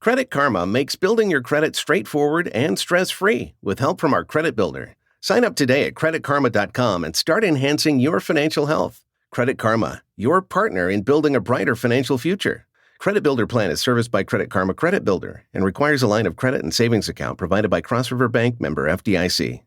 Credit Karma makes building your credit straightforward and stress-free with help from our credit builder. Sign up today at creditkarma.com and start enhancing your financial health. Credit Karma, your partner in building a brighter financial future. Credit Builder plan is serviced by Credit Karma Credit Builder and requires a line of credit and savings account provided by Cross River Bank, member FDIC.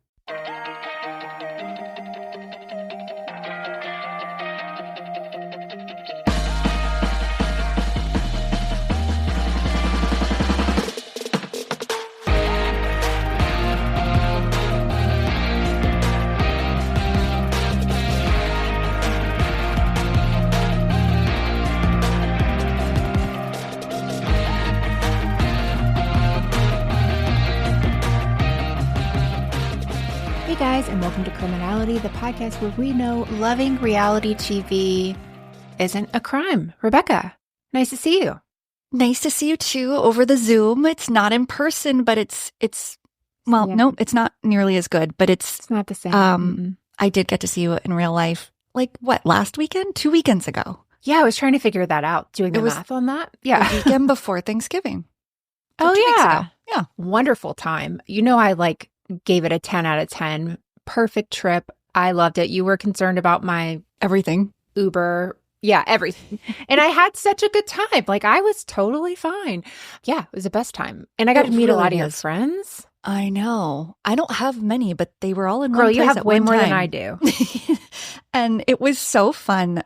And welcome to Criminality, the podcast where we know loving reality TV isn't a crime. Rebecca, nice to see you. Nice to see you too over the Zoom. It's not in person, but it's no, it's not nearly as good, but it's not the same. I did get to see you in real life. Like what, last weekend? 2 weekends ago. Yeah, I was trying to figure that out, doing the math on that. Yeah. The weekend before Thanksgiving. Oh, 2 weeks yeah. ago. Yeah. Wonderful time. You know, I gave it a 10 out of 10. Perfect trip. I loved it. You were concerned about my everything. Uber. Yeah, everything. And I had such a good time. I was totally fine. Yeah, it was the best time. And I got to meet a lot of your friends. I know. I don't have many, but they were all in Girl, one place you have at way one more time. than I do. And it was so fun.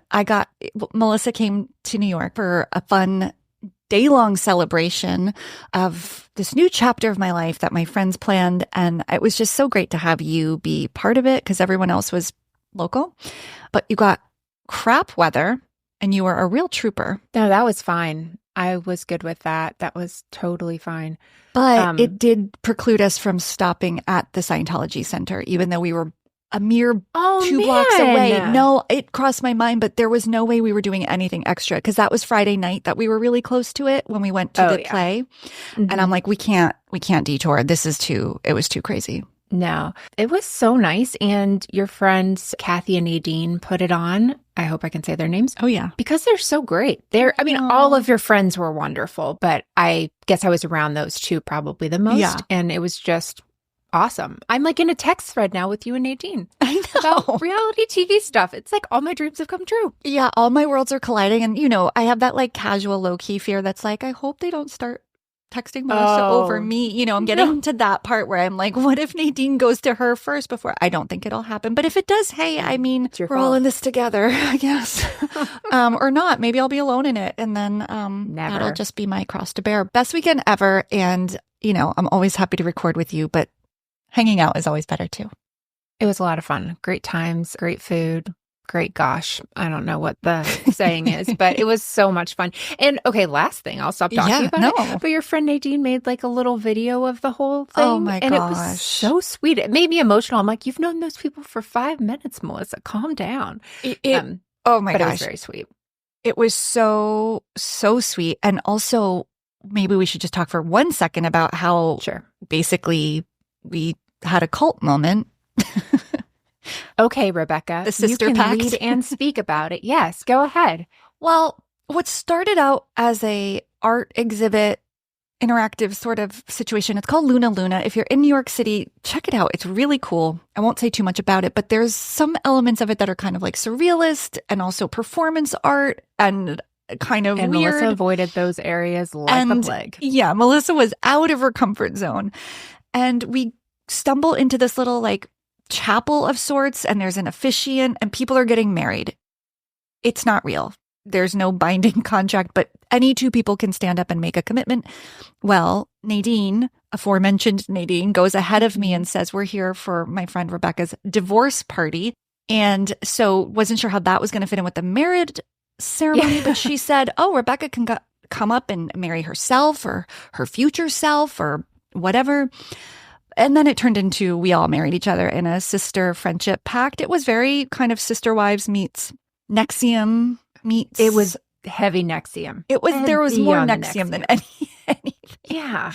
Melissa came to New York for a fun day-long celebration of this new chapter of my life that my friends planned. And it was just so great to have you be part of it because everyone else was local. But you got crap weather and you were a real trooper. No, that was fine. I was good with that. That was totally fine. But it did preclude us from stopping at the Scientology Center, even though we were a mere 2 blocks away. No, it crossed my mind, but there was no way we were doing anything extra because that was Friday night that we were really close to it when we went to the play. Mm-hmm. And I'm like, we can't detour. It was too crazy. No, it was so nice. And your friends, Kathy and Nadine, put it on. I hope I can say their names. Oh, yeah. Because they're so great. All of your friends were wonderful, but I guess I was around those two probably the most. Yeah. And it was just awesome. I'm in a text thread now with you and Nadine. I know. About reality TV stuff. It's all my dreams have come true. Yeah, all my worlds are colliding. And, I have that casual low-key fear that's I hope they don't start texting Melissa over me. I'm getting to that part where I'm like, what if Nadine goes to her first before? I don't think it'll happen. But if it does, hey, we're all in this together, I guess. Or not. Maybe I'll be alone in it. And then that'll just be my cross to bear. Best weekend ever. And, I'm always happy to record with you, but hanging out is always better too. It was a lot of fun. Great times, great food, great gosh. I don't know what the saying is, but it was so much fun. And okay, last thing, I'll stop talking about it. But your friend Nadine made a little video of the whole thing. Oh my gosh. And it was so sweet. It made me emotional. I'm like, you've known those people for 5 minutes, Melissa. Calm down. Oh my gosh. It was very sweet. It was so, so sweet. And also, maybe we should just talk for 1 second about how basically we had a cult moment. Okay, Rebecca. The sister you can pact. lead and speak about it. Yes, go ahead. Well, what started out as a art exhibit, interactive sort of situation, it's called Luna Luna. If you're in New York City, check it out. It's really cool. I won't say too much about it, but there's some elements of it that are kind of surrealist and also performance art and kind of and weird. Melissa avoided those areas like the plague. Yeah, Melissa was out of her comfort zone. And we stumble into this little chapel of sorts, and there's an officiant and people are getting married. It's not real. There's no binding contract, but any two people can stand up and make a commitment. Well, Nadine, aforementioned Nadine, goes ahead of me and says, we're here for my friend Rebecca's divorce party. And so wasn't sure how that was going to fit in with the marriage ceremony, but she said, Rebecca can come up and marry herself or her future self or whatever. And then it turned into we all married each other in a sister friendship pact. It was very kind of sister wives meets NXIVM meets. It was heavy NXIVM. It was there was more NXIVM than anything. Yeah.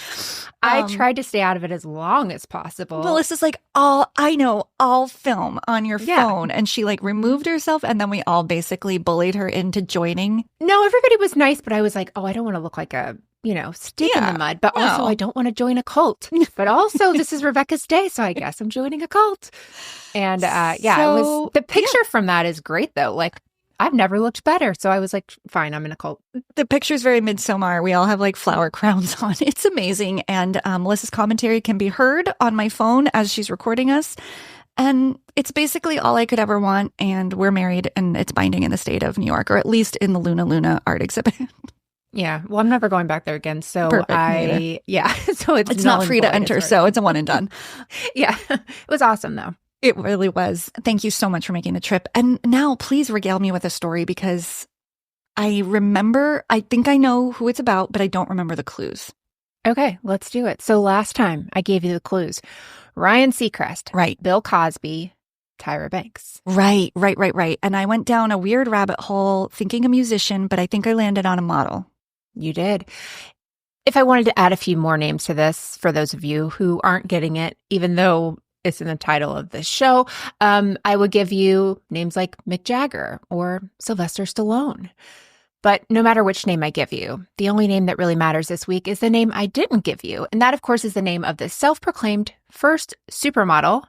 I tried to stay out of it as long as possible. Melissa's I'll film on your phone. And she removed herself, and then we all basically bullied her into joining. No, everybody was nice, but I was I don't want to look like a stick in the mud, but also I don't want to join a cult. But also this is Rebecca's day, so I guess I'm joining a cult. And it was the picture from that is great though. Like I've never looked better. So I was like, fine, I'm in a cult. The picture's very Midsommar. We all have like flower crowns on. It's amazing. And Melissa's commentary can be heard on my phone as she's recording us. And it's basically all I could ever want. And we're married and it's binding in the state of New York, or at least in the Luna art exhibit. Yeah. Well, I'm never going back there again. So Perfect, So it's not free to enter. So it's a one and done. Yeah. It was awesome though. It really was. Thank you so much for making the trip. And now please regale me with a story because I think I know who it's about, but I don't remember the clues. Okay, let's do it. So last time I gave you the clues. Ryan Seacrest. Right. Bill Cosby. Tyra Banks. Right. And I went down a weird rabbit hole thinking a musician, but I think I landed on a model. You did. If I wanted to add a few more names to this, for those of you who aren't getting it, even though it's in the title of this show, I would give you names like Mick Jagger or Sylvester Stallone. But no matter which name I give you, the only name that really matters this week is the name I didn't give you. And that, of course, is the name of the self-proclaimed first supermodel,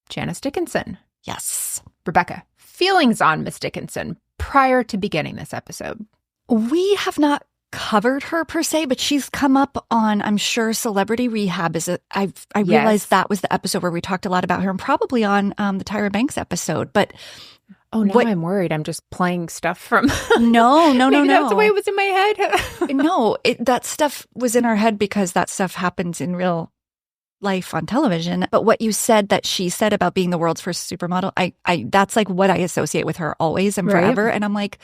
Janice Dickinson. Yes. Rebecca, feelings on Miss Dickinson prior to beginning this episode? We have not covered her per se, but she's come up on, I'm sure, Celebrity Rehab. I realized that was the episode where we talked a lot about her, and probably on the Tyra Banks episode. But I'm worried. I'm just playing stuff from. No. That's the way it was in my head. No, that stuff was in our head because that stuff happens in real life on television. But what you said that she said about being the world's first supermodel, I that's like what I associate with her always and forever. Right. And I'm like,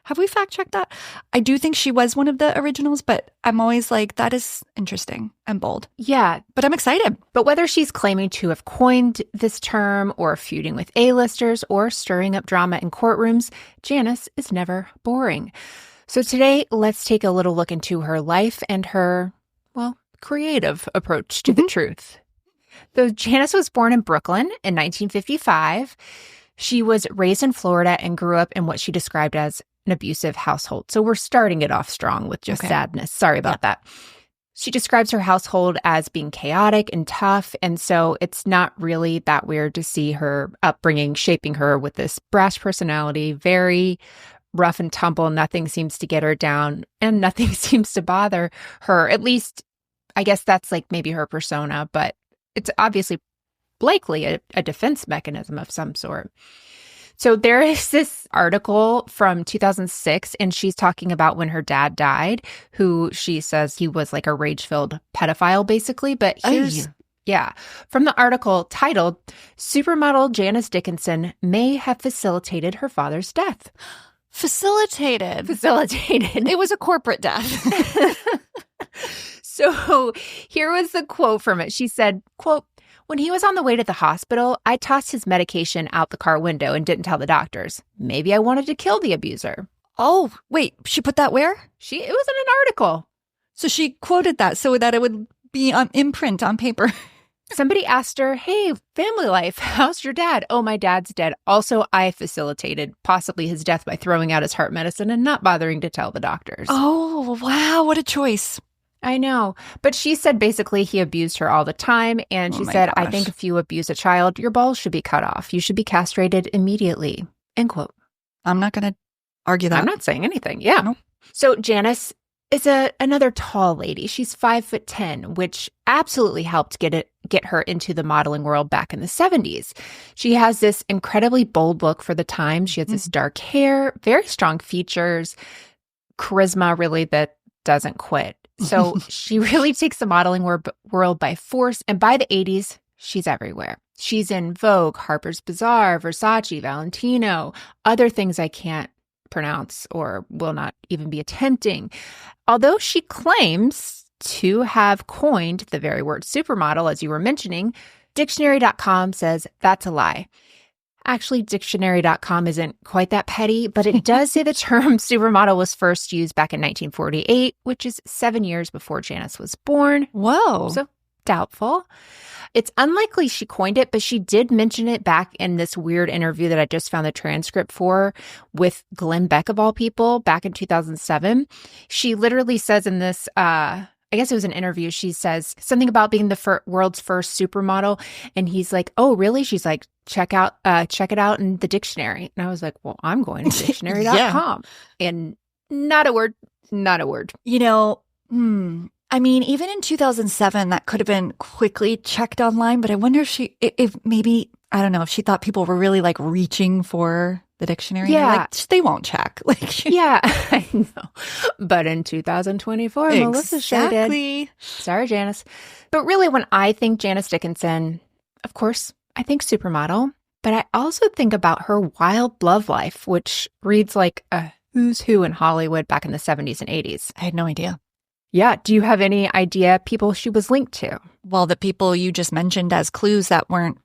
have we fact checked that? I do think she was one of the originals, but I'm always like, that is interesting and bold. Yeah. But I'm excited. But whether she's claiming to have coined this term or feuding with A-listers or stirring up drama in courtrooms, Janice is never boring. So today, let's take a little look into her life and her, creative approach to the truth. Though Janice was born in Brooklyn in 1955, she was raised in Florida and grew up in what she described as an abusive household. So we're starting it off strong with just sadness. Sorry about that. She describes her household as being chaotic and tough. And so it's not really that weird to see her upbringing shaping her with this brash personality, very rough and tumble. Nothing seems to get her down and nothing seems to bother her. At least, I guess that's like maybe her persona, but it's obviously likely a defense mechanism of some sort. So there is this article from 2006, and she's talking about when her dad died, who she says he was like a rage-filled pedophile, basically. But here's, from the article titled, "Supermodel Janice Dickinson may have facilitated her father's death." Facilitated. It was a corporate death. So here was the quote from it. She said, quote, "When he was on the way to the hospital, I tossed his medication out the car window and didn't tell the doctors. Maybe I wanted to kill the abuser." Oh, wait, she put that where? It was in an article. So she quoted that so that it would be on imprint on paper. Somebody asked her, "Hey, family life, how's your dad?" "Oh, my dad's dead. Also, I facilitated possibly his death by throwing out his heart medicine and not bothering to tell the doctors." Oh, wow. What a choice. I know. But she said basically he abused her all the time. And she said, "I think if you abuse a child, your balls should be cut off. You should be castrated immediately." End quote. I'm not going to argue that. I'm not saying anything. Yeah. No. So Janice is another tall lady. She's 5'10", which absolutely helped get her into the modeling world back in the 70s. She has this incredibly bold look for the time. She has this dark hair, very strong features, charisma really that doesn't quit. So she really takes the modeling world by force. And by the 80s, she's everywhere. She's in Vogue, Harper's Bazaar, Versace, Valentino, other things I can't pronounce or will not even be attempting. Although she claims to have coined the very word supermodel, as you were mentioning, dictionary.com says that's a lie. Actually, dictionary.com isn't quite that petty, but it does say the term supermodel was first used back in 1948, which is 7 years before Janice was born. Whoa. So Doubtful. It's unlikely she coined it, but she did mention it back in this weird interview that I just found the transcript for with Glenn Beck, of all people, back in 2007. She literally says in this, I guess it was an interview, she says something about being the world's first supermodel. And he's like, oh, really? She's like, check it out in the dictionary. And I was like, well, I'm going to dictionary.com. And not a word. You know, I mean, even in 2007, that could have been quickly checked online, but I wonder if maybe, I don't know, if she thought people were really like reaching for the dictionary. Yeah. Like, they won't check. Like, yeah, I know. But in 2024, Melissa sure did. Sorry, Janice. But really, when I think Janice Dickinson, of course, I think supermodel, but I also think about her wild love life, which reads like a who's who in Hollywood back in the 70s and 80s. I had no idea. Yeah. Do you have any idea people she was linked to? Well, the people you just mentioned as clues that weren't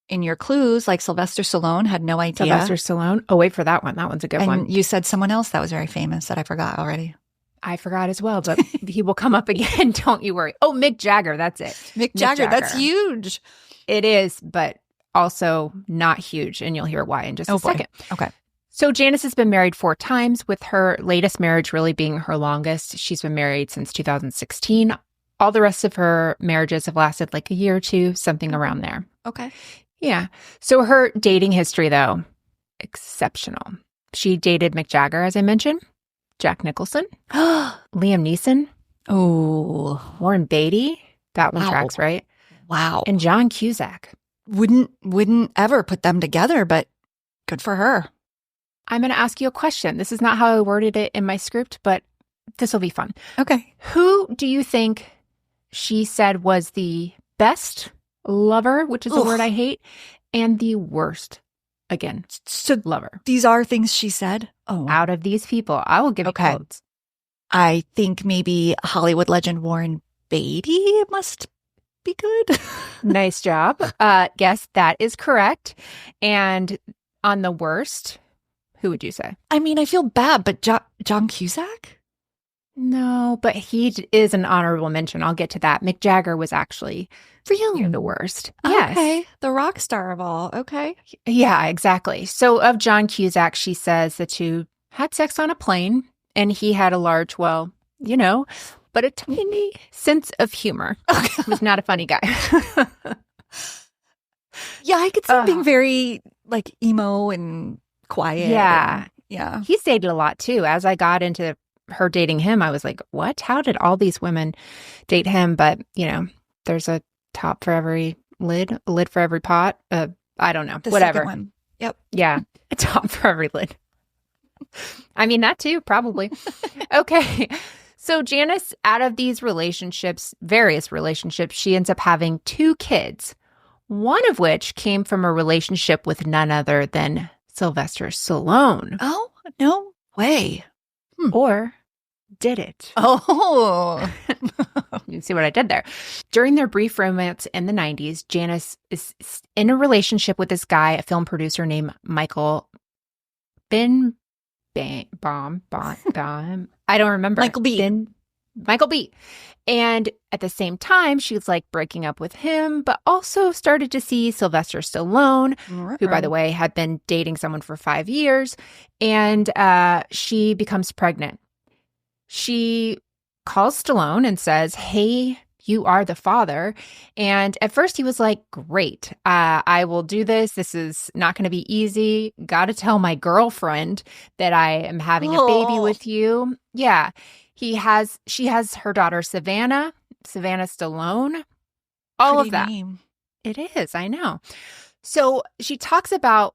in your clues, like Sylvester Stallone, had no idea. Sylvester Stallone? Oh, wait for that one. That one's a good one. And you said someone else that was very famous that I forgot already. I forgot as well, but he will come up again. Don't you worry. Oh, Mick Jagger. That's it. Mick Jagger. That's huge. It is, but also not huge. And you'll hear why in just a second. Okay. So Janice has been married 4 times, with her latest marriage really being her longest. She's been married since 2016. All the rest of her marriages have lasted like a year or two, something around there. Okay. Yeah. So her dating history, though, exceptional. She dated Mick Jagger, as I mentioned, Jack Nicholson, Liam Neeson, Warren Beatty. That one tracks, right? Wow. And John Cusack. Wouldn't ever put them together, but good for her. I'm going to ask you a question. This is not how I worded it in my script, but this will be fun. Okay. Who do you think she said was the best lover, which is a word I hate, and the worst, again, lover? These are things she said? Oh. Out of these people, I will give you quotes. I think maybe Hollywood legend Warren Beatty must be good. Nice job. Yes, that is correct. And on the worst, who would you say? I mean, I feel bad, but John Cusack? No, but he is an honorable mention. I'll get to that. Mick Jagger was actually really the worst. Yes. Okay. The rock star of all. Okay. Yeah, exactly. So of John Cusack, she says the two had sex on a plane, and he had a large, well, you know, but a tiny sense of humor. Okay. He was not a funny guy. Yeah, I could see him being very like emo and quiet. Yeah. Yeah. He's dated a lot too. As I got into her dating him, I was like, what? How did all these women date him? But, you know, there's a top for every lid, a lid for every pot. I don't know. The whatever. Second one. Yep. Yeah. A top for every lid. I mean, that too, probably. Okay. So Janice, out of these relationships, various relationships, she ends up having 2 kids, one of which came from a relationship with none other than Sylvester Stallone. Oh, no way. Or did it? Oh. You see what I did there. During their brief romance in the 90s, Janice is in a relationship with this guy, a film producer named Michael Baum. I don't remember. Michael B. Michael B. And at the same time, she was like breaking up with him, but also started to see Sylvester Stallone, who, by the way, had been dating someone for 5 years. And she becomes pregnant. She calls Stallone and says, hey, you are the father. And at first he was like, great, I will do this. This is not going to be easy. Got to tell my girlfriend that I am having a baby with you. Yeah. She has her daughter, Savannah Stallone. All Pretty of that. Name. It is, I know. So she talks about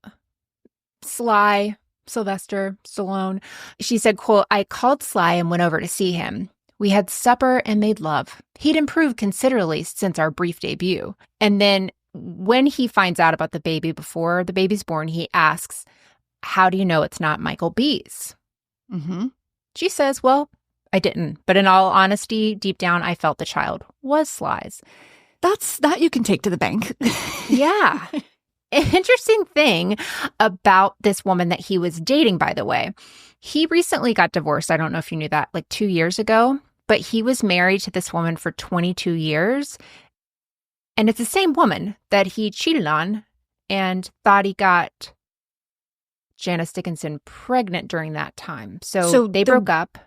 Sylvester Stallone. She said, quote, I called Sly and went over to see him. We had supper and made love. He'd improved considerably since our brief debut. And then when he finds out about the baby before the baby's born, he asks, how do you know it's not Michael B's? Mm-hmm. She says, well, I didn't. But in all honesty, deep down, I felt the child was Sly's. That you can take to the bank. Yeah. An interesting thing about this woman that he was dating, by the way, he recently got divorced. I don't know if you knew that, like 2 years ago, but he was married to this woman for 22 years. And it's the same woman that he cheated on and thought he got Janice Dickinson pregnant during that time. So they broke up.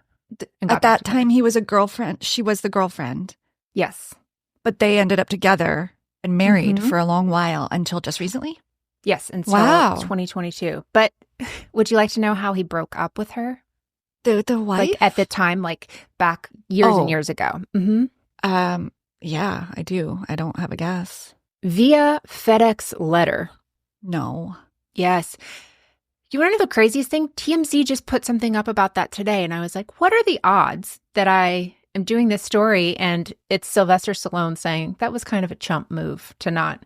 At that time, he was a girlfriend. She was the girlfriend. Yes. But they ended up together and married for a long while until just recently? Yes, until wow. 2022. But would you like to know how he broke up with her? The wife? Like at the time, like back years and years ago. Yeah, I do. I don't have a guess. Via FedEx letter. No. Yes. You want to know the craziest thing? TMZ just put something up about that today. And I was like, what are the odds that I am doing this story and it's Sylvester Stallone saying that was kind of a chump move to not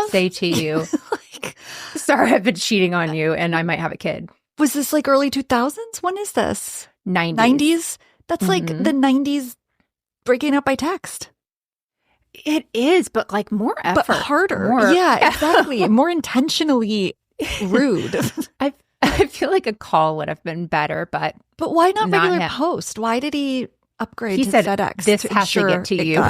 say to you, like, sorry, I've been cheating on you and I might have a kid. Was this like early 2000s? When is this? 90s. That's like the 90s breaking up by text. It is, but like more effort. But harder. Yeah, exactly. More intentionally rude. I feel like a call would have been better, but why not regular post? Why did he upgrade to said, FedEx? This has to get to you.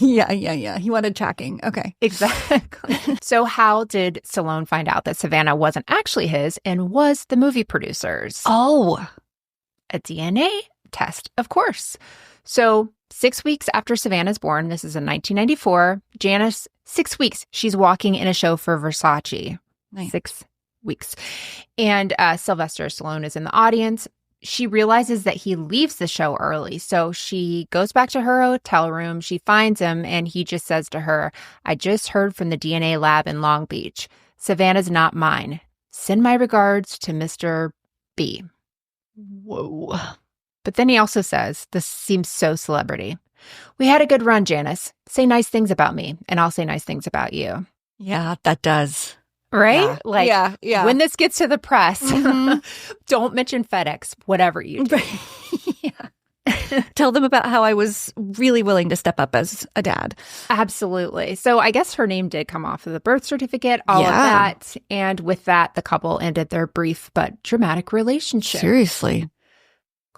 Yeah. He wanted tracking. Okay. Exactly. So how did Stallone find out that Savannah wasn't actually his and was the movie producer's? Oh. A DNA test, of course. So 6 weeks after Savannah's born, this is in 1994, Janice, 6 weeks, she's walking in a show for Versace. Nice. 6 weeks. And Sylvester Stallone is in the audience. She realizes that he leaves the show early. So she goes back to her hotel room. She finds him and he just says to her, I just heard from the DNA lab in Long Beach. Savannah's not mine. Send my regards to Mr. B. Whoa. But then he also says, this seems so celebrity. We had a good run, Janice. Say nice things about me and I'll say nice things about you. Yeah, that does. Right? Yeah. Like, yeah. When this gets to the press, don't mention FedEx, whatever you do. Tell them about how I was really willing to step up as a dad. Absolutely. So I guess her name did come off of the birth certificate, all of that. And with that, the couple ended their brief but dramatic relationship. Seriously.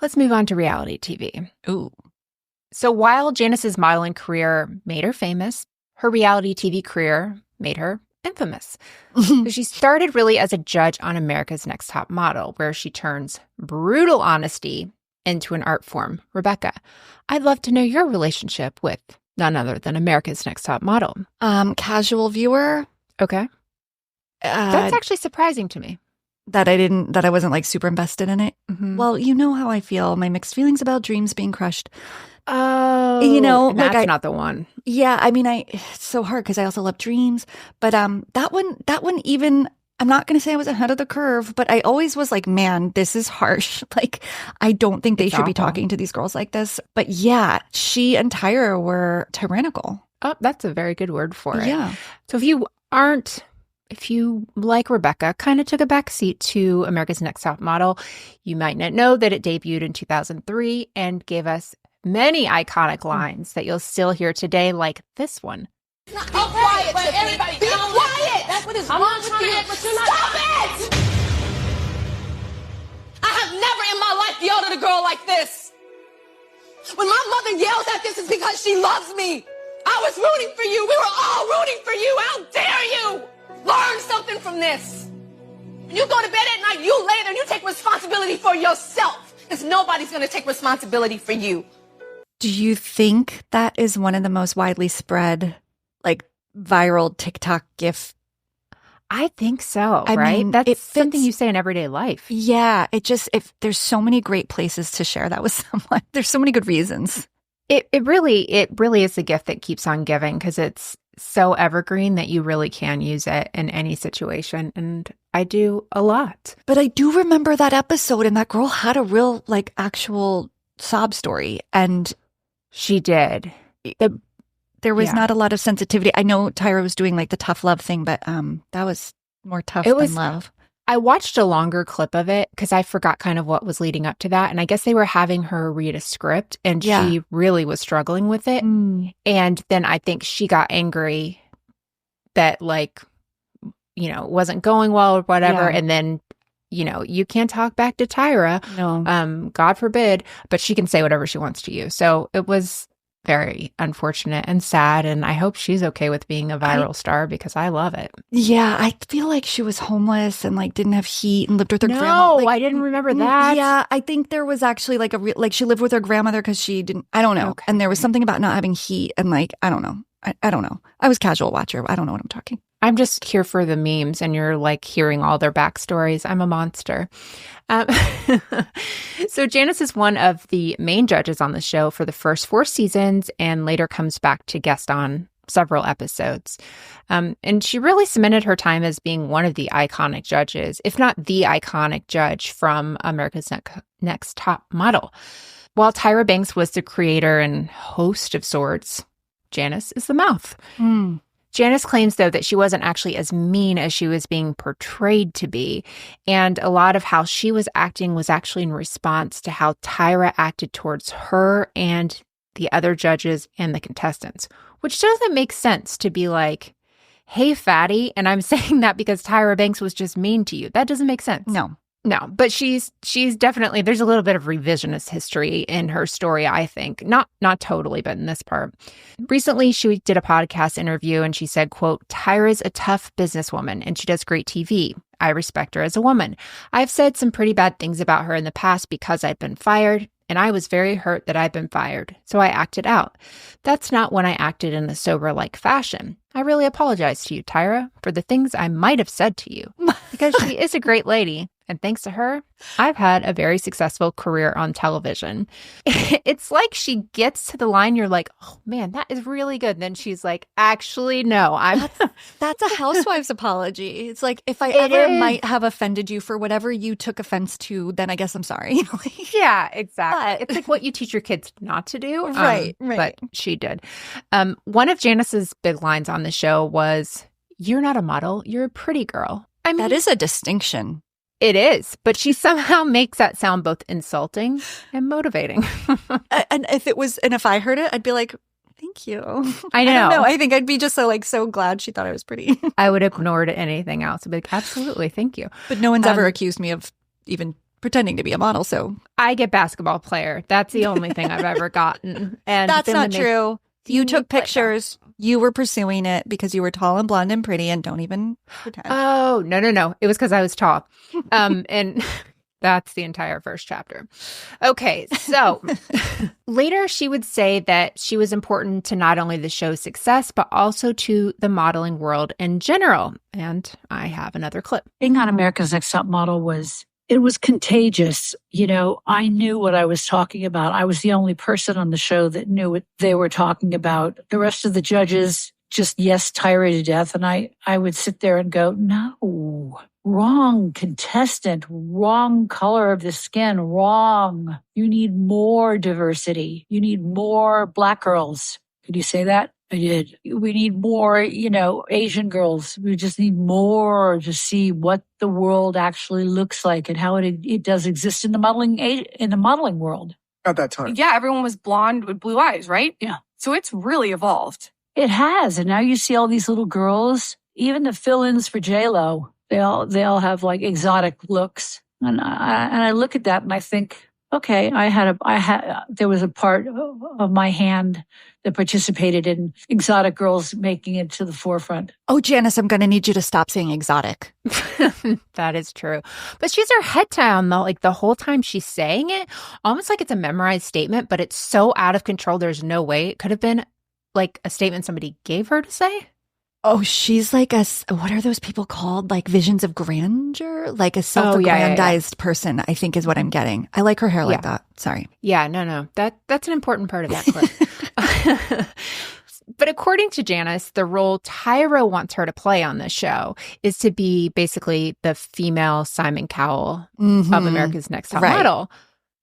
Let's move on to reality TV. Ooh. So while Janice's modeling career made her famous, her reality TV career made her infamous. So she started really as a judge on America's Next Top Model, where she turns brutal honesty into an art form. Rebecca, I'd love to know your relationship with none other than America's Next Top Model. Casual viewer. Okay. That's actually surprising to me. That I wasn't like super invested in it. Mm-hmm. Well, you know how I feel. My mixed feelings about dreams being crushed. Oh, that's not the one. Yeah, I mean, it's so hard because I also love dreams. But that one even, I'm not going to say I was ahead of the curve, but I always was like, man, this is harsh. Like, I don't think they should be talking to these girls like this. But yeah, she and Tyra were tyrannical. Oh, that's a very good word for it. Yeah. So if you, like Rebecca, kind of took a backseat to America's Next Top Model, you might not know that it debuted in 2003 and gave us many iconic lines that you'll still hear today, like this one. Be quiet, everybody. Be quiet. That's what is wrong with you. Stop it! I have never in my life yelled at a girl like this. When my mother yells at this, it's because she loves me. I was rooting for you. We were all rooting for you. How dare you? Learn something from this. When you go to bed at night, you lay there and you take responsibility for yourself. Because nobody's going to take responsibility for you. Do you think that is one of the most widely spread, like, viral TikTok GIF? I think so, I right? mean, that's something you say in everyday life. Yeah, there's so many great places to share that with someone. There's so many good reasons. It really is a gift that keeps on giving because it's so evergreen that you really can use it in any situation. And I do a lot. But I do remember that episode and that girl had a real, like, actual sob story. And she did. There was not a lot of sensitivity. I know Tyra was doing like the tough love thing, but that was more tough than love. I watched a longer clip of it because I forgot kind of what was leading up to that. And I guess they were having her read a script and she really was struggling with it. And then I think she got angry that, like, you know, wasn't going well or whatever. Yeah. And then, you know, you can't talk back to Tyra. No. God forbid, but she can say whatever she wants to you. So it was very unfortunate and sad. And I hope she's okay with being a viral star because I love it. Yeah, I feel like she was homeless and like didn't have heat and lived with her grandma. No, I didn't remember that. Yeah, I think there was actually like like she lived with her grandmother because she didn't, I don't know. Okay. And there was something about not having heat and like, I don't know. I don't know. I was casual watcher. I don't know what I'm talking. I'm just here for the memes and you're like hearing all their backstories. I'm a monster. So Janice is one of the main judges on the show for the first 4 seasons and later comes back to guest on several episodes. And she really cemented her time as being one of the iconic judges, if not the iconic judge from America's Next Top Model. While Tyra Banks was the creator and host of sorts, Janice is the mouth. Janice claims, though, that she wasn't actually as mean as she was being portrayed to be. And a lot of how she was acting was actually in response to how Tyra acted towards her and the other judges and the contestants, which doesn't make sense to be like, hey, fatty. And I'm saying that because Tyra Banks was just mean to you. That doesn't make sense. No, but she's definitely, there's a little bit of revisionist history in her story, I think. Not totally, but in this part. Recently, she did a podcast interview and she said, quote, Tyra's a tough businesswoman and she does great TV. I respect her as a woman. I've said some pretty bad things about her in the past because I'd been fired and I was very hurt that I'd been fired. So I acted out. That's not when I acted in a sober-like fashion. I really apologize to you, Tyra, for the things I might have said to you because she is a great lady. And thanks to her, I've had a very successful career on television. It's like she gets to the line, you're like, oh man, that is really good. And then she's like, actually, no. That's a housewife's apology. It's like, if I ever might have offended you for whatever you took offense to, then I guess I'm sorry. Yeah, exactly. It's like what you teach your kids not to do. Right. But she did. One of Janice's big lines on the show was, you're not a model, you're a pretty girl. I mean, that is a distinction. It is, but she somehow makes that sound both insulting and motivating. And if I heard it, I'd be like, thank you. I know. I don't know. I think I'd be just so glad she thought I was pretty. I would have ignored anything else. I'd be like, absolutely, thank you. But no one's ever accused me of even pretending to be a model, so. I get basketball player. That's the only thing I've ever gotten. And that's not true. You took pictures. You were pursuing it because you were tall and blonde and pretty, and don't even pretend. Oh, no. It was because I was tall. And that's the entire first chapter. Okay, so later she would say that she was important to not only the show's success, but also to the modeling world in general. And I have another clip. Being on America's Next Top Model was contagious. You know, I knew what I was talking about. I was the only person on the show that knew what they were talking about. The rest of the judges just yes, Tyra to death. And I would sit there and go, no, wrong contestant, wrong color of the skin, wrong. You need more diversity. You need more Black girls. Could you say that? I did. We need more, Asian girls. We just need more to see what the world actually looks like and how it does exist in the modeling world. At that time. Yeah, everyone was blonde with blue eyes, right? Yeah. So it's really evolved. It has. And now you see all these little girls, even the fill-ins for J-Lo, they all have like exotic looks. And I look at that and I think, okay, there was a part of my hand that participated in exotic girls making it to the forefront. Oh, Janice, I'm going to need you to stop saying exotic. That is true. But she's her head down, though, like the whole time she's saying it, almost like it's a memorized statement, but it's so out of control. There's no way it could have been like a statement somebody gave her to say. Oh, she's like what are those people called? Like visions of grandeur? Like a self-aggrandized person, I think is what I'm getting. I like her hair like that. Sorry. Yeah, no. That's an important part of that clip. But according to Janice, the role Tyra wants her to play on the show is to be basically the female Simon Cowell of America's Next Top Model,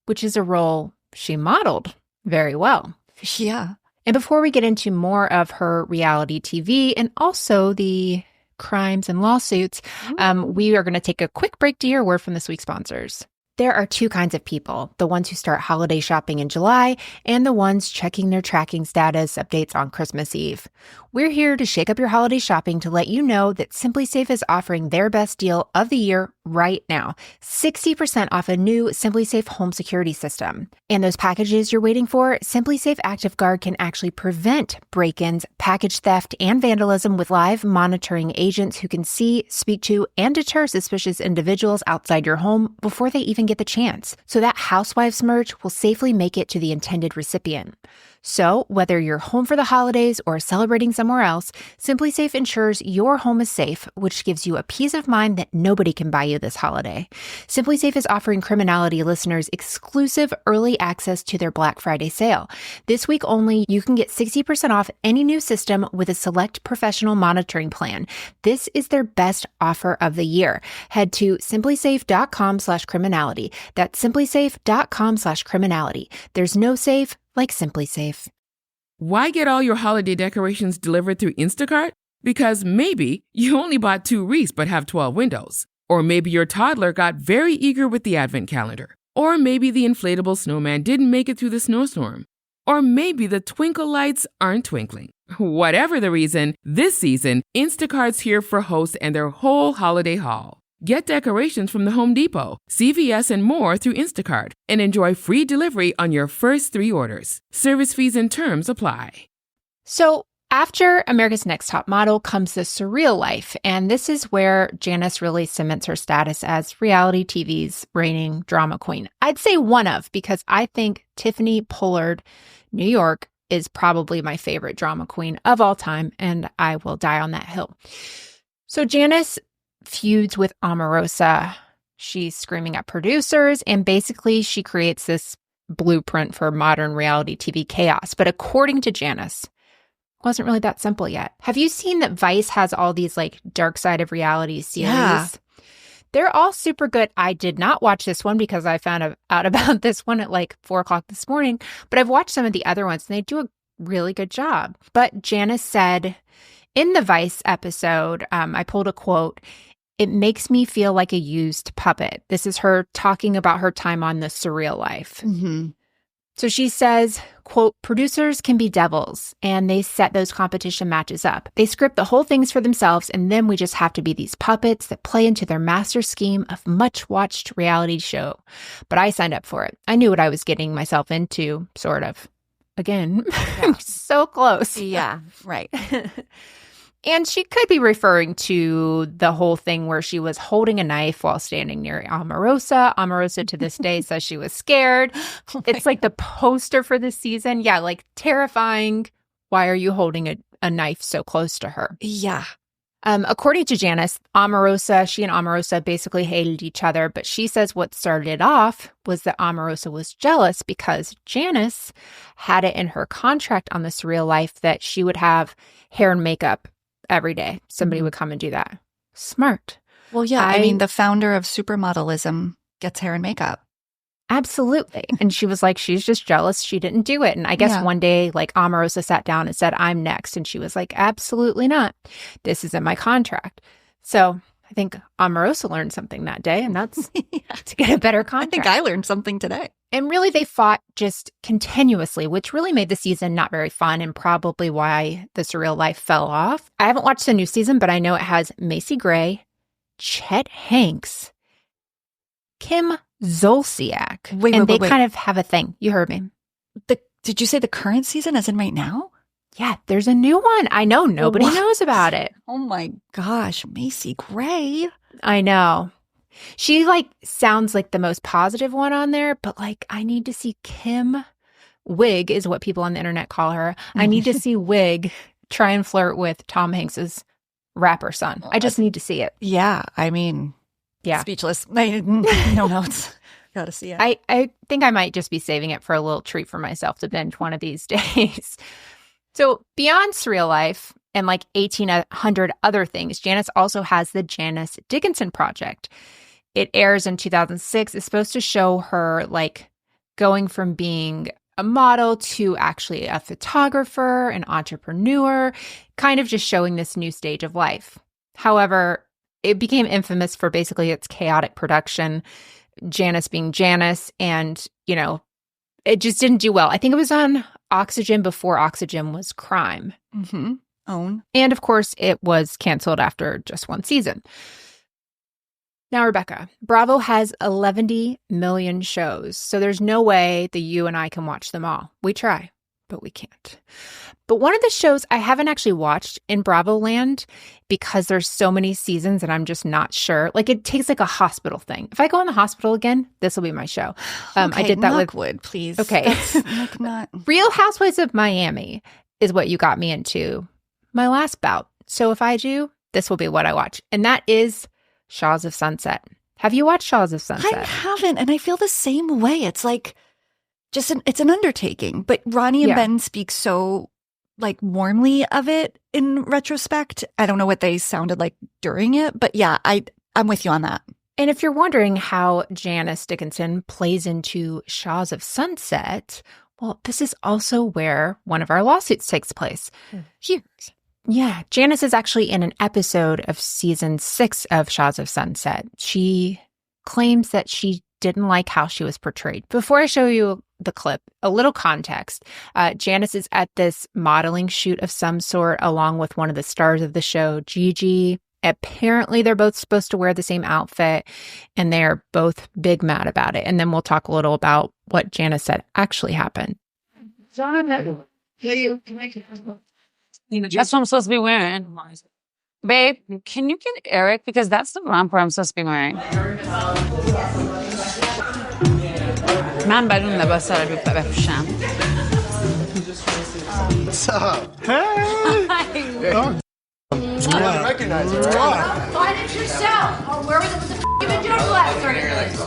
which is a role she modeled very well. Yeah. And before we get into more of her reality TV and also the crimes and lawsuits, we are going to take a quick break to hear a word from this week's sponsors. There are two kinds of people, the ones who start holiday shopping in July and the ones checking their tracking status updates on Christmas Eve. We're here to shake up your holiday shopping to let you know that SimpliSafe is offering their best deal of the year right now. 60% off a new SimpliSafe home security system. And those packages you're waiting for, SimpliSafe Active Guard can actually prevent break-ins, package theft, and vandalism with live monitoring agents who can see, speak to, and deter suspicious individuals outside your home before they even get the chance, so that housewives merch will safely make it to the intended recipient. So, whether you're home for the holidays or celebrating somewhere else, SimpliSafe ensures your home is safe, which gives you a peace of mind that nobody can buy you this holiday. SimpliSafe is offering Criminality listeners exclusive early access to their Black Friday sale. This week only, you can get 60% off any new system with a select professional monitoring plan. This is their best offer of the year. Head to simplysafe.com/criminality. That's simplysafe.com/criminality. There's no safe like SimpliSafe. Why get all your holiday decorations delivered through Instacart? Because maybe you only bought 2 wreaths but have 12 windows. Or maybe your toddler got very eager with the advent calendar. Or maybe the inflatable snowman didn't make it through the snowstorm. Or maybe the twinkle lights aren't twinkling. Whatever the reason, this season, Instacart's here for hosts and their whole holiday haul. Get decorations from the Home Depot, CVS, and more through Instacart and enjoy free delivery on your first 3 orders. Service fees and terms apply. So after America's Next Top Model comes The Surreal Life, and this is where Janice really cements her status as reality TV's reigning drama queen. I'd say one of, because I think Tiffany Pollard, New York, is probably my favorite drama queen of all time, and I will die on that hill. So Janice feuds with Omarosa. She's screaming at producers, and basically she creates this blueprint for modern reality TV chaos. But according to Janice, it wasn't really that simple yet. Have you seen that Vice has all these like dark side of reality series? Yeah. They're all super good. I did not watch this one because I found out about this one at like 4 o'clock this morning, but I've watched some of the other ones and they do a really good job. But Janice said in the Vice episode, I pulled a quote, "It makes me feel like a used puppet." This is her talking about her time on The Surreal Life. Mm-hmm. So she says, quote, "Producers can be devils, and they set those competition matches up. They script the whole things for themselves, and then we just have to be these puppets that play into their master scheme of much-watched reality show. But I signed up for it. I knew what I was getting myself into, sort of." Again, yeah. So close. Yeah, right. And she could be referring to the whole thing where she was holding a knife while standing near Omarosa. Omarosa to this day says she was scared. It's like the poster for this season. Yeah, like terrifying. Why are you holding a knife so close to her? Yeah. According to Janice, she and Omarosa basically hated each other, but she says what started it off was that Omarosa was jealous because Janice had it in her contract on The Surreal Life that she would have hair and makeup every day. Somebody would come and do that. Smart. Well, yeah. I mean, the founder of supermodelism gets hair and makeup. Absolutely. And she was like, she's just jealous she didn't do it. And I guess one day, like, Omarosa sat down and said, "I'm next." And she was like, "Absolutely not. This is in my contract." So I think Omarosa learned something that day, and that's to get a better contract. I think I learned something today. And really, they fought just continuously, which really made the season not very fun and probably why The Surreal Life fell off. I haven't watched the new season, but I know it has Macy Gray, Chet Hanks, Kim Zolciak. Wait. Kind of have a thing. You heard me. Did you say the current season as in right now? Yeah, there's a new one. I know. Nobody knows about it. Oh my gosh, Macy Gray. I know. She like sounds like the most positive one on there, but like I need to see Kim Wig is what people on the internet call her. I need to see Wig try and flirt with Tom Hanks's rapper son. I just need to see it. Yeah, I mean, speechless. No notes. Gotta see it. I think I might just be saving it for a little treat for myself to binge one of these days. So beyond Surreal Life and like 1,800 other things, Janice also has the Janice Dickinson Project. It airs in 2006. It's supposed to show her like going from being a model to actually a photographer, an entrepreneur, kind of just showing this new stage of life. However, it became infamous for basically its chaotic production. Janice being Janice. And, you know, it just didn't do well. I think it was on Oxygen before Oxygen was Crime. Mm-hmm. Own. And of course, it was canceled after just one season. Now, Rebecca, Bravo has 11 million shows, so there's no way that you and I can watch them all. We try, but we can't. But one of the shows I haven't actually watched in Bravo land because there's so many seasons and I'm just not sure. Like, it takes like a hospital thing. If I go in the hospital again, this will be my show. Okay, I did that with Wood, please. Okay. That's, like, not... Real Housewives of Miami is what you got me into my last bout. So if I do, this will be what I watch. And that is Shahs of Sunset. Have you watched Shahs of Sunset? I haven't, and I feel the same way. It's like it's an undertaking. But Ronnie and Ben speak so like warmly of it in retrospect. I don't know what they sounded like during it, but yeah, I'm with you on that. And if you're wondering how Janice Dickinson plays into Shahs of Sunset, well, this is also where one of our lawsuits takes place. Huge. Yeah, Janice is actually in an episode of season 6 of Shahs of Sunset. She claims that she didn't like how she was portrayed. Before I show you the clip, a little context. Janice is at this modeling shoot of some sort along with one of the stars of the show, Gigi. Apparently, they're both supposed to wear the same outfit, and they're both big mad about it. And then we'll talk a little about what Janice said actually happened. That's what I'm supposed to be wearing. Babe, can you get Eric? Because that's the romper I'm supposed to be wearing. من بدون لباس عربی بپوشم. What's up? Hey! I didn't recognize you, right? Find it yourself. Or where was it? What the f*** you been doing for the last 30 minutes?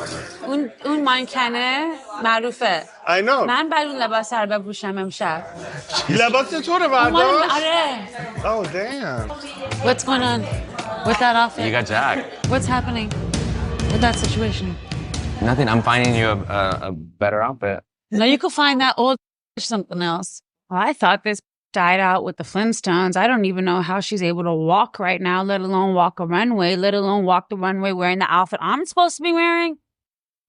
اون مانکنه معروفه. I know. من بدون لباس عربی بپوشم امشب. لباس تو رو برداشت؟ آره. Oh, damn. What's going on with that outfit? You got jacked. What's happening with that situation? Nothing. I'm finding you a better outfit. No, you could find that old something else. Well, I thought this died out with the Flintstones. I don't even know how she's able to walk right now, let alone walk a runway, let alone walk the runway wearing the outfit I'm supposed to be wearing.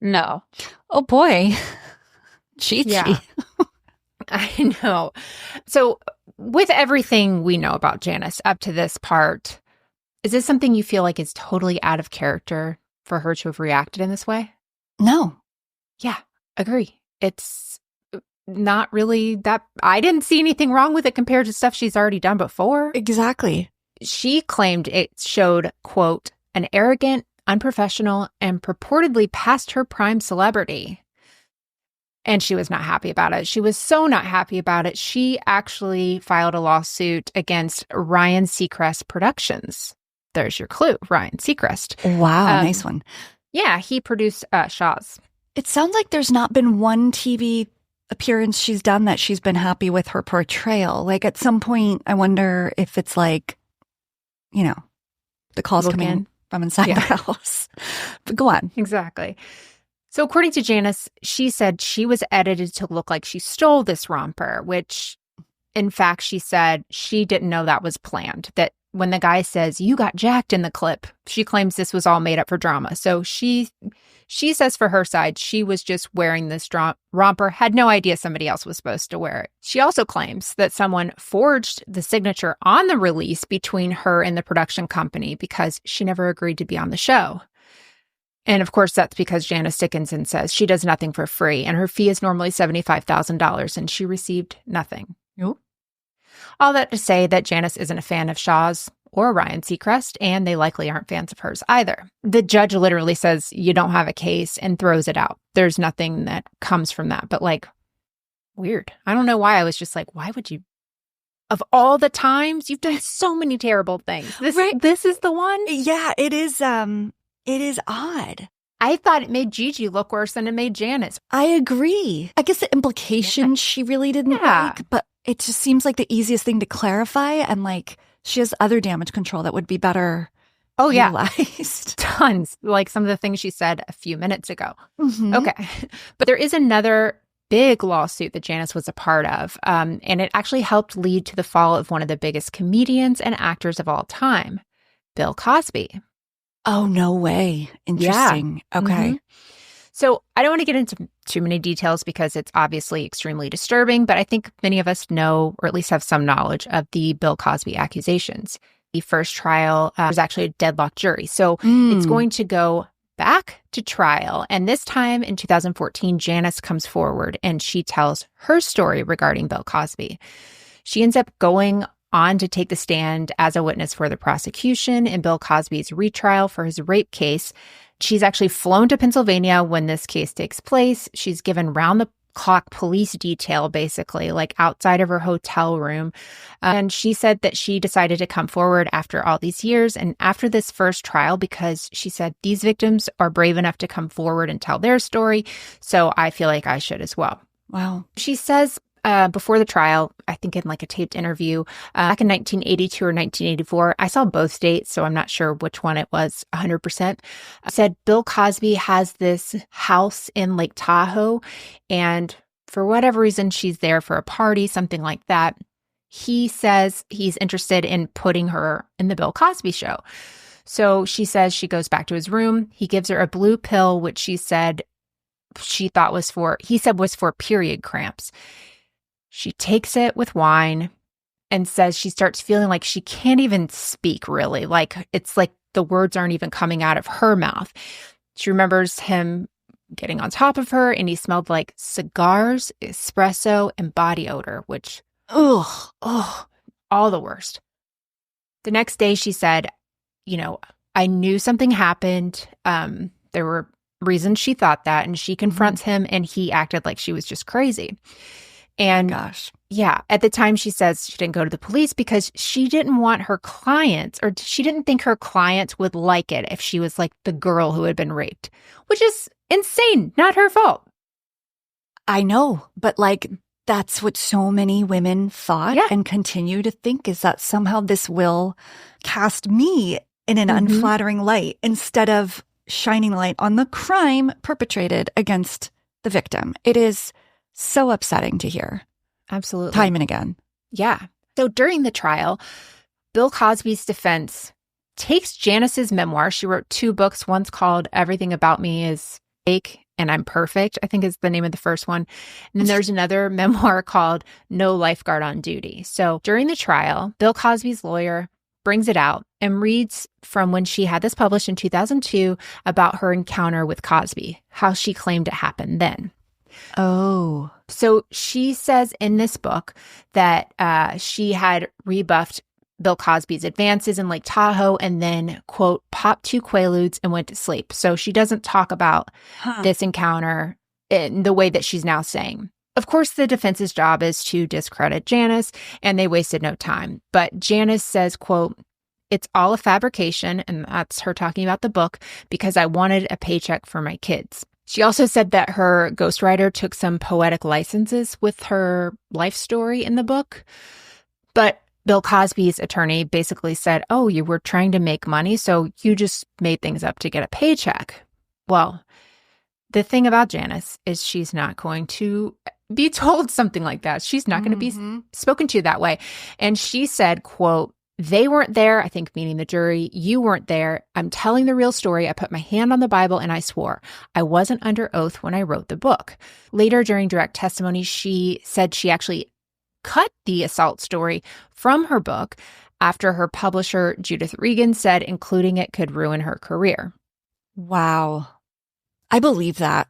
No. Oh, boy. Cheatsy. Yeah. I know. So with everything we know about Janice up to this part, is this something you feel like is totally out of character for her to have reacted in this way? No. Yeah, agree. It's not really that. I didn't see anything wrong with it compared to stuff she's already done before. Exactly. She claimed it showed, quote, an arrogant, unprofessional, and purportedly past her prime celebrity. And she was not happy about it. She was so not happy about it. She actually filed a lawsuit against Ryan Seacrest Productions. There's your clue, Ryan Seacrest. Wow, nice one. Yeah, he produced Shahs. It sounds like there's not been one TV appearance she's done that she's been happy with her portrayal. Like, at some point, I wonder if it's like, you know, the calls coming from inside the house. But go on. Exactly. So according to Janice, she said she was edited to look like she stole this romper, which, in fact, she said she didn't know that was planned, that when the guy says, you got jacked in the clip, she claims this was all made up for drama. So she says for her side, she was just wearing this romper, had no idea somebody else was supposed to wear it. She also claims that someone forged the signature on the release between her and the production company because she never agreed to be on the show. And of course, that's because Janice Dickinson says she does nothing for free, and her fee is normally $75,000, and she received nothing. Nope. All that to say that Janice isn't a fan of Shahs or Ryan Seacrest, and they likely aren't fans of hers either. The judge literally says you don't have a case and throws it out. There's nothing that comes from that, but like, weird. I don't know why. I was just like, why would you? Of all the times, you've done so many terrible things. This is the one? Yeah, it is odd. I thought it made Gigi look worse than it made Janice. I agree. I guess the implication she really didn't like, but it just seems like the easiest thing to clarify. And like, she has other damage control that would be better utilized. Tons. Like some of the things she said a few minutes ago. Mm-hmm. Okay. But there is another big lawsuit that Janice was a part of. And it actually helped lead to the fall of one of the biggest comedians and actors of all time, Bill Cosby. Oh, no way. Interesting. Yeah. Okay. Mm-hmm. So I don't want to get into too many details because it's obviously extremely disturbing, but I think many of us know, or at least have some knowledge of the Bill Cosby accusations. The first trial was actually a deadlocked jury. So it's going to go back to trial. And this time in 2014, Janice comes forward and she tells her story regarding Bill Cosby. She ends up going on to take the stand as a witness for the prosecution in Bill Cosby's retrial for his rape case. She's actually flown to Pennsylvania when this case takes place. She's given round-the-clock police detail, basically, like outside of her hotel room. And she said that she decided to come forward after all these years and after this first trial because she said these victims are brave enough to come forward and tell their story, so I feel like I should as well. Wow. She says before the trial, I think in like a taped interview, back in 1982 or 1984, I saw both dates, so I'm not sure which one it was 100%, said Bill Cosby has this house in Lake Tahoe, and for whatever reason, she's there for a party, something like that. He says he's interested in putting her in the Bill Cosby show. So she says she goes back to his room. He gives her a blue pill, which he said was for period cramps. She takes it with wine and says she starts feeling like she can't even speak, really. Like, it's like the words aren't even coming out of her mouth. She remembers him getting on top of her, and he smelled like cigars, espresso, and body odor, which, all the worst. The next day, she said, I knew something happened. There were reasons she thought that, and she confronts him, and he acted like she was just crazy. And yeah, at the time she says she didn't go to the police because she didn't want her clients, or she didn't think her clients would like it if she was like the girl who had been raped, which is insane, not her fault. I know, but like that's what so many women thought and continue to think, is that somehow this will cast me in an unflattering light instead of shining light on the crime perpetrated against the victim. It is so upsetting to hear. Absolutely. Time and again. Yeah. So during the trial, Bill Cosby's defense takes Janice's memoir. She wrote 2 books. One's called Everything About Me is Fake and I'm Perfect, I think is the name of the first one. And then there's another memoir called No Lifeguard on Duty. So during the trial, Bill Cosby's lawyer brings it out and reads from when she had this published in 2002 about her encounter with Cosby, how she claimed it happened then. Oh. So she says in this book that she had rebuffed Bill Cosby's advances in Lake Tahoe and then, quote, popped 2 Quaaludes and went to sleep. So she doesn't talk about this encounter in the way that she's now saying. Of course, the defense's job is to discredit Janice, and they wasted no time. But Janice says, quote, it's all a fabrication, and that's her talking about the book, because I wanted a paycheck for my kids. She also said that her ghostwriter took some poetic licenses with her life story in the book. But Bill Cosby's attorney basically said, oh, you were trying to make money, so you just made things up to get a paycheck. Well, the thing about Janice is she's not going to be told something like that. She's not going to be spoken to that way. And she said, quote, they weren't there, I think meaning the jury. You weren't there. I'm telling the real story. I put my hand on the Bible and I swore. I wasn't under oath when I wrote the book. Later during direct testimony, she said she actually cut the assault story from her book after her publisher, Judith Regan, said including it could ruin her career. Wow. I believe that.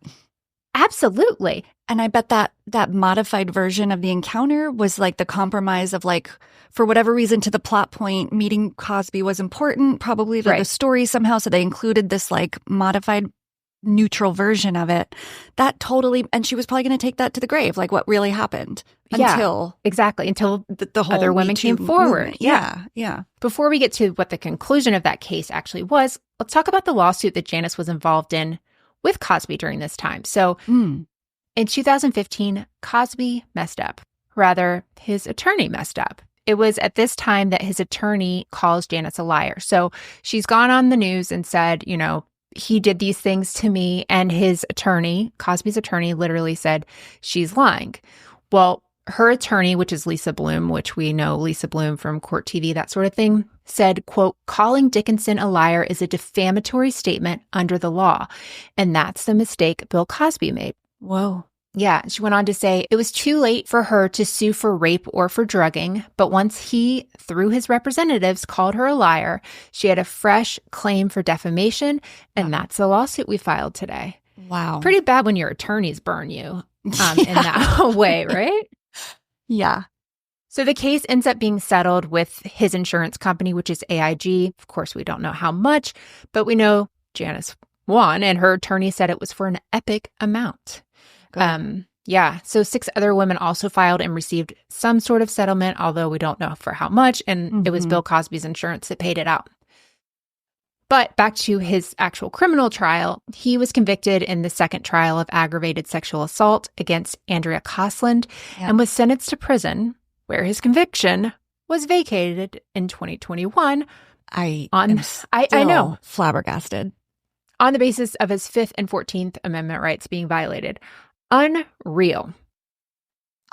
Absolutely. And I bet that modified version of the encounter was like the compromise of like, for whatever reason, to the plot point, meeting Cosby was important, probably to the story somehow. So they included this like modified neutral version of it. That totally, and she was probably going to take that to the grave, like what really happened. Until the whole other women came forward. Yeah. Before we get to what the conclusion of that case actually was, let's talk about the lawsuit that Janice was involved in with Cosby during this time. So in 2015, Cosby messed up. Rather, his attorney messed up. It was at this time that his attorney calls Janice a liar. So she's gone on the news and said, you know, he did these things to me. And his attorney, Cosby's attorney, literally said, she's lying. Well, her attorney, which is Lisa Bloom, which we know Lisa Bloom from Court TV, that sort of thing, said, quote, calling Dickinson a liar is a defamatory statement under the law. And that's the mistake Bill Cosby made. Whoa. Yeah. She went on to say it was too late for her to sue for rape or for drugging. But once he, through his representatives, called her a liar, she had a fresh claim for defamation. And that's the lawsuit we filed today. Wow. Pretty bad when your attorneys burn you in that way, right? Yeah. So the case ends up being settled with his insurance company, which is AIG. Of course, we don't know how much, but we know Janice won, and her attorney said it was for an epic amount. Yeah. So 6 other women also filed and received some sort of settlement, although we don't know for how much. And it was Bill Cosby's insurance that paid it out. But back to his actual criminal trial, he was convicted in the second trial of aggravated sexual assault against Andrea Cosland and was sentenced to prison, where his conviction was vacated in 2021. I know. Flabbergasted. On the basis of his 5th and 14th Amendment rights being violated. Unreal.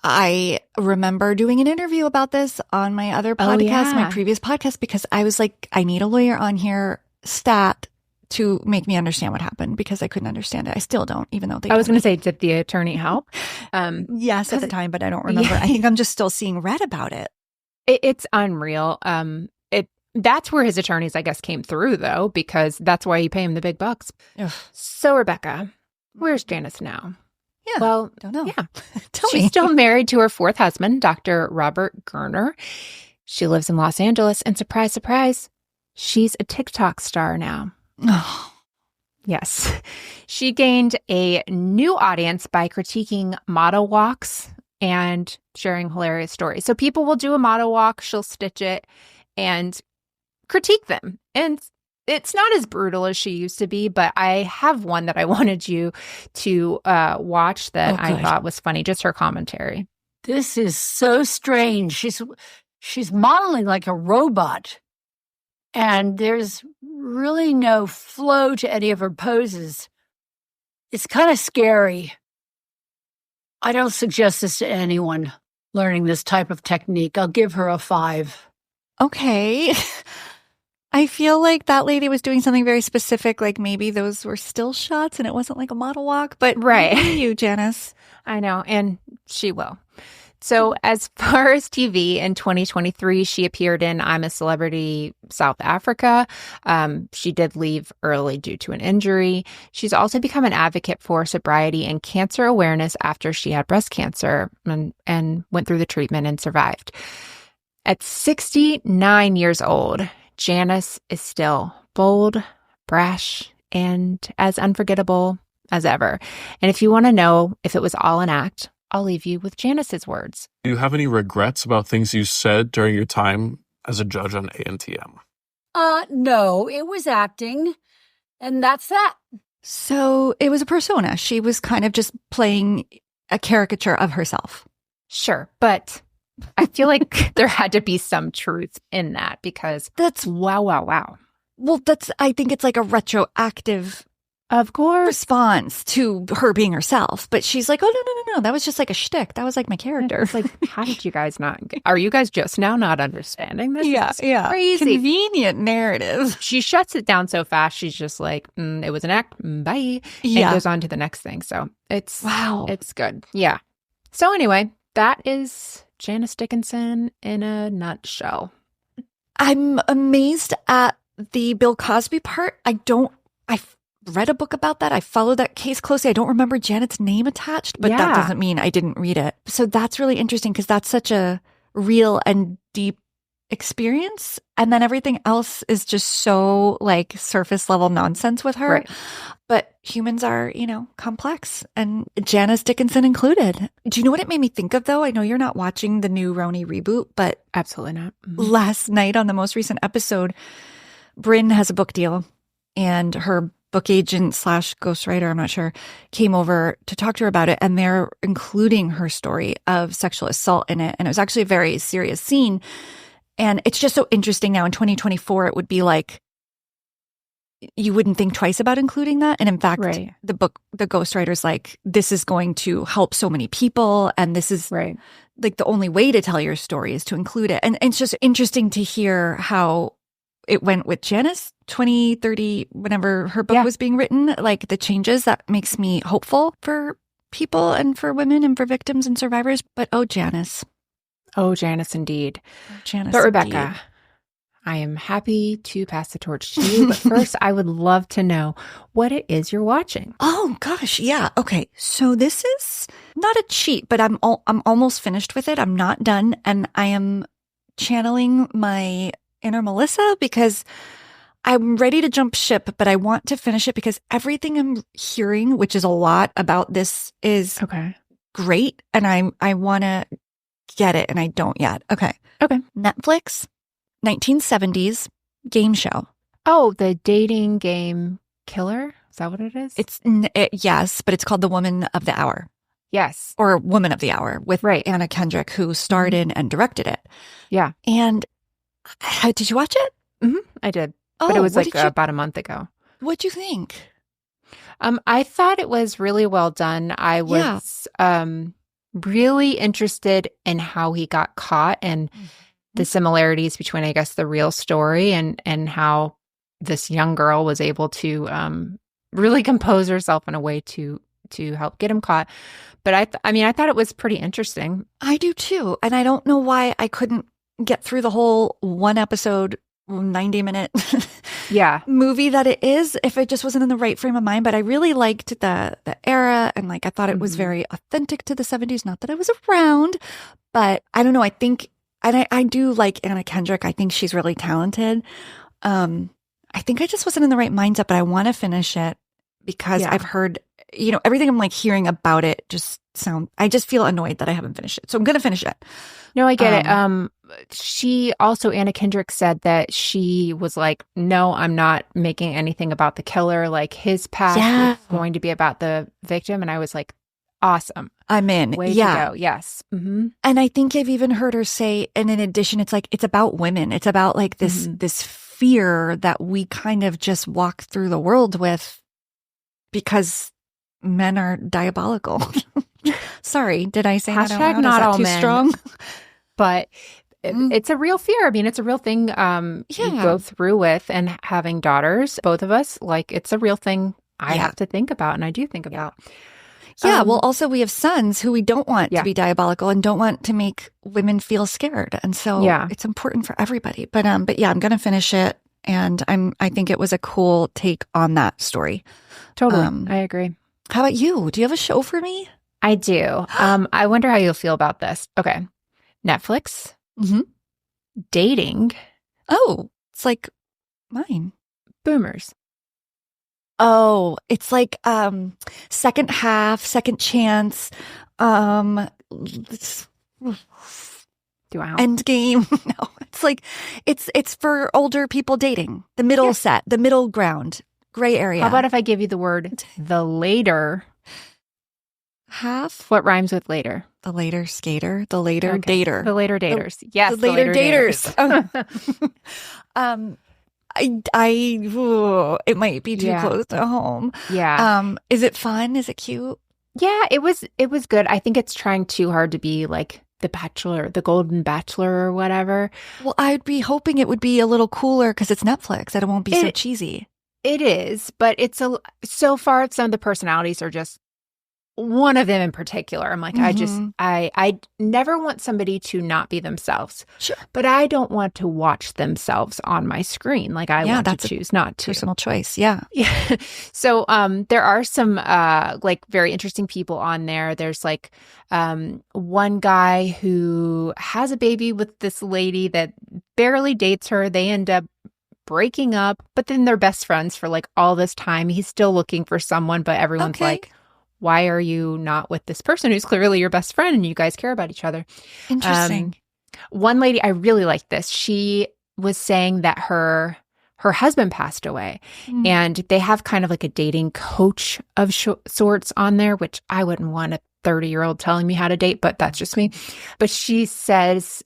I remember doing an interview about this on my other podcast, my previous podcast, because I was like, I need a lawyer on here stat to make me understand what happened, because I couldn't understand it. I still don't, even though I was going to say, did the attorney help? Yes, at the time, but I don't remember. I think I'm just still seeing red about it. It's unreal. That's where his attorneys, I guess, came through, though, because that's why you pay him the big bucks. Ugh. So, Rebecca, where's Janice now? Yeah, well, don't know. Yeah, Tell she's me. still married to her 4th husband, Dr. Robert Gerner. She lives in Los Angeles, and surprise, surprise, she's a TikTok star now. Oh. Yes. She gained a new audience by critiquing model walks and sharing hilarious stories. So people will do a model walk, she'll stitch it and critique them. And it's not as brutal as she used to be, but I have one that I wanted you to watch that I thought was funny, just her commentary. This is so strange. She's modeling like a robot, and there's really no flow to any of her poses. It's kind of scary. I don't suggest this to anyone learning this type of technique. I'll give her a 5. Okay. I feel like that lady was doing something very specific, like maybe those were still shots and it wasn't like a model walk, but right. You, Janice. I know, and she will. So as far as TV, in 2023, she appeared in I'm a Celebrity South Africa. She did leave early due to an injury. She's also become an advocate for sobriety and cancer awareness after she had breast cancer and went through the treatment and survived. At 69 years old, Janice is still bold, brash, and as unforgettable as ever. And if you want to know if it was all an act, I'll leave you with Janice's words. Do you have any regrets about things you said during your time as a judge on ANTM? No, it was acting, and that's that. So it was a persona. She was kind of just playing a caricature of herself. Sure, but I feel like there had to be some truth in that, because that's wow. Well, I think it's like a retroactive, of course, response to her being herself. But she's like, oh, no. That was just like a shtick. That was like my character. It's like, how did you guys are you guys just now not understanding this? Yeah. Crazy. Convenient narrative. She shuts it down so fast. She's just like, it was an act. Bye. Yeah. And goes on to the next thing. So it's good. Yeah. So anyway, that is Janice Dickinson in a nutshell. I'm amazed at the Bill Cosby part. I read a book about that. I followed that case closely. I don't remember Janet's name attached, but that doesn't mean I didn't read it. So that's really interesting, because that's such a real and deep experience. And then everything else is just so like surface level nonsense with her. Right. But humans are, complex, and Janice Dickinson included. Do you know what it made me think of, though? I know you're not watching the new Roni reboot, but absolutely not. Mm-hmm. Last night on the most recent episode, Brynn has a book deal, and her book agent / ghostwriter, I'm not sure, came over to talk to her about it, and they're including her story of sexual assault in it. And it was actually a very serious scene. And it's just so interesting now in 2024, it would be like you wouldn't think twice about including that. And in fact, the ghostwriter's like, this is going to help so many people. And this is like the only way to tell your story is to include it. And it's just interesting to hear how it went with Janice 20, 30, whenever her book was being written, like the changes. That makes me hopeful for people and for women and for victims and survivors. But Janice. Oh, Janice, indeed. Janice, but Rebecca, indeed. I am happy to pass the torch to you. But first, I would love to know what it is you're watching. Oh, gosh. Yeah. Okay. So this is not a cheat, but I'm almost finished with it. I'm not done. And I am channeling my inner Melissa because I'm ready to jump ship, but I want to finish it because everything I'm hearing, which is a lot about this, is great. And I want to get it and I don't yet. Okay. Netflix. 1970s game show. Oh, the dating game killer? Is that what it is? Yes, but it's called The Woman of the Hour. Yes. Or Woman of the Hour with Anna Kendrick, who starred in and directed it. Yeah. And did you watch it? Mm-hmm. I did. But it was about a month ago. What'd you think? I thought it was really well done. I was really interested in how he got caught and the similarities between, I guess, the real story and how this young girl was able to really compose herself in a way to help get him caught. But I thought it was pretty interesting. I do too. And I don't know why I couldn't get through the whole one episode, 90-minute movie that it is if it just wasn't in the right frame of mind. But I really liked the era and I thought it was very authentic to the 70s. Not that I was around, but I don't know. I think I do like Anna Kendrick. I think she's really talented. I think I just wasn't in the right mindset, but I want to finish it because I've heard, everything I'm hearing about it I just feel annoyed that I haven't finished it. So I'm going to finish it. No, I get it. She also, Anna Kendrick said that she was like, no, I'm not making anything about the killer. Like his past is going to be about the victim. And I was like, awesome. I'm in. Way to go. Yes. Mm-hmm. And I think I've even heard her say, and in addition, it's about women. It's about this fear that we kind of just walk through the world with because men are diabolical. Sorry, did I say that out loud? Not Is that all too men. Strong? But it's a real fear. I mean, it's a real thing you go through with, and having daughters, both of us, it's a real thing I have to think about, and I do think about. Yeah, well, also we have sons who we don't want to be diabolical and don't want to make women feel scared. And so it's important for everybody. But yeah, I'm going to finish it. And I think it was a cool take on that story. Totally. I agree. How about you? Do you have a show for me? I do. I wonder how you'll feel about this. Okay. Netflix. Mm-hmm. Dating. Oh, it's like mine. Boomers. Oh, it's like second half, second chance, end game. No, it's like it's for older people dating. The middle set, the middle ground, gray area. How about if I give you the word the later half? What rhymes with later? The later skater, the later dater. The later daters. Yes, the later daters. It might be too close to home. Yeah. Is it fun? Is it cute? Yeah, it was good. I think it's trying too hard to be like The Bachelor, The Golden Bachelor or whatever. Well, I'd be hoping it would be a little cooler because it's Netflix. That it won't be so cheesy. It is, but so far some of the personalities are just one of them in particular. I'm like, I never want somebody to not be themselves. Sure. But I don't want to watch themselves on my screen. Like I want to choose not to. Personal choice. Yeah. Yeah. So there are some very interesting people on there. There's one guy who has a baby with this lady that barely dates her. They end up breaking up, but then they're best friends for all this time. He's still looking for someone, but everyone's like, why are you not with this person who's clearly your best friend and you guys care about each other? Interesting. One lady, I really liked this. She was saying that her husband passed away and they have kind of like a dating coach of sorts on there, which I wouldn't want a 30-year-old telling me how to date, but that's just me. But she says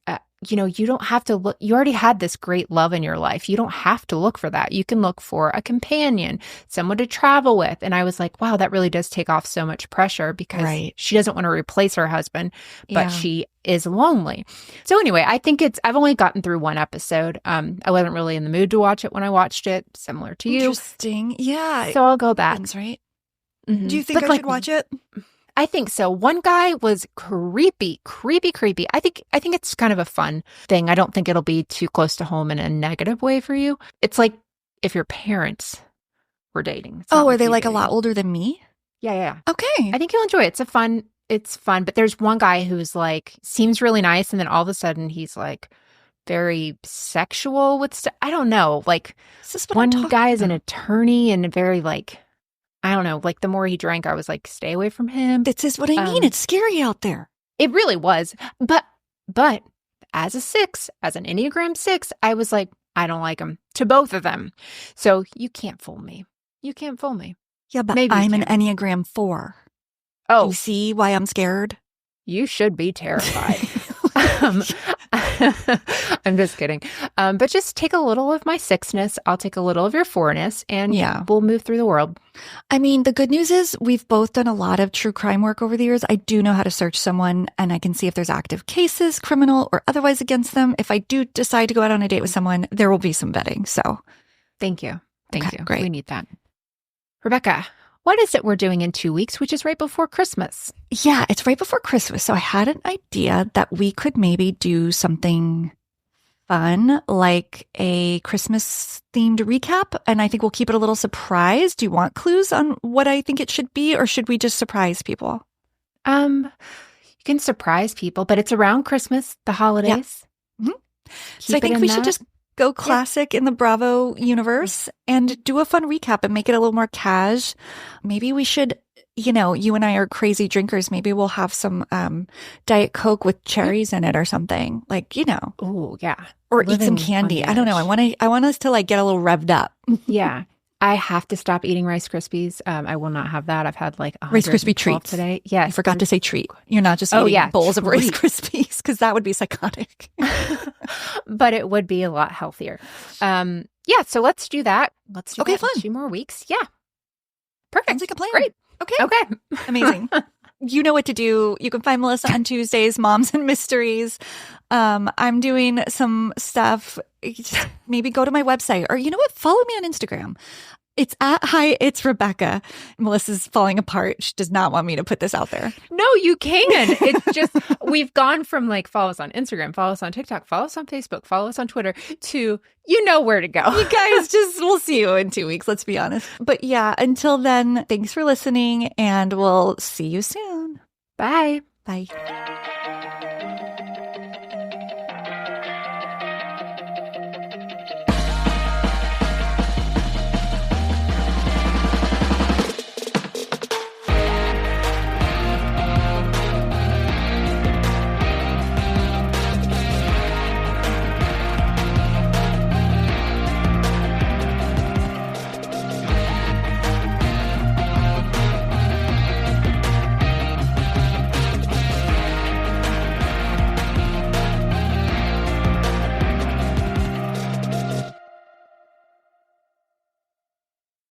you don't have to look. You already had this great love in your life. You don't have to look for that. You can look for a companion, someone to travel with. And I was like, wow, that really does take off so much pressure because she doesn't want to replace her husband, but she is lonely. So anyway, I think I've only gotten through one episode. I wasn't really in the mood to watch it when I watched it, similar to you. Interesting. Yeah. So I'll go back. That's right. Mm-hmm. Do you think I should watch it? I think so. One guy was creepy. I think it's kind of a fun thing. I don't think it'll be too close to home in a negative way for you. It's like if your parents were dating. Are they like a lot older than me? Yeah. Okay. I think you'll enjoy it. It's fun. But there's one guy who's like, seems really nice. And then all of a sudden he's like very sexual with stuff. I don't know. Like one guy is an attorney and very like, I don't know, like the more he drank, I was like, stay away from him. This is what I mean. It's scary out there. It really was. But as an Enneagram 6, I was like, I don't like him to both of them. So you can't fool me. Yeah, but maybe I'm an Enneagram 4. Oh. You see why I'm scared? You should be terrified. I'm just kidding. But just take a little of my 6-ness. I'll take a little of your 4-ness and we'll move through the world. I mean, the good news is we've both done a lot of true crime work over the years. I do know how to search someone and I can see if there's active cases, criminal or otherwise against them. If I do decide to go out on a date with someone, there will be some vetting. So thank you. Thank you. Great. We need that. Rebecca, what is it we're doing in 2 weeks, which is right before Christmas? Yeah, it's right before Christmas. So I had an idea that we could maybe do something fun, like a Christmas themed recap. And I think we'll keep it a little surprise. Do you want clues on what I think it should be, or should we just surprise people? You can surprise people, but it's around Christmas, the holidays. Yeah. Mm-hmm. So I think we should just go classic in the Bravo universe and do a fun recap and make it a little more cash. Maybe we should, you and I are crazy drinkers. Maybe we'll have some Diet Coke with cherries in it or something. Like, Oh, yeah. Or eat some candy. I don't know. I want us to like get a little revved up. Yeah. I have to stop eating Rice Krispies. I will not have that. I've had like Rice Krispie treats today. Yes. I forgot to say treat. You're not just eating bowls of Rice Krispies because that would be psychotic. But it would be a lot healthier. So let's do that. Let's do that fun. in 2 more weeks. Yeah. Perfect. Sounds like a plan. Great. Okay. Amazing. You know what to do. You can find Melissa on Tuesdays, Moms and Mysteries. I'm doing some stuff. Just maybe go to my website, or you know what? Follow me on Instagram. It's at Hi, it's Rebecca. Melissa's falling apart. She does not want me to put this out there. No, you can. It's just, we've gone from like, follow us on Instagram, follow us on TikTok, follow us on Facebook, follow us on Twitter, to you know where to go. You guys we'll see you in 2 weeks, let's be honest. But yeah, until then, thanks for listening and we'll see you soon. Bye. Bye.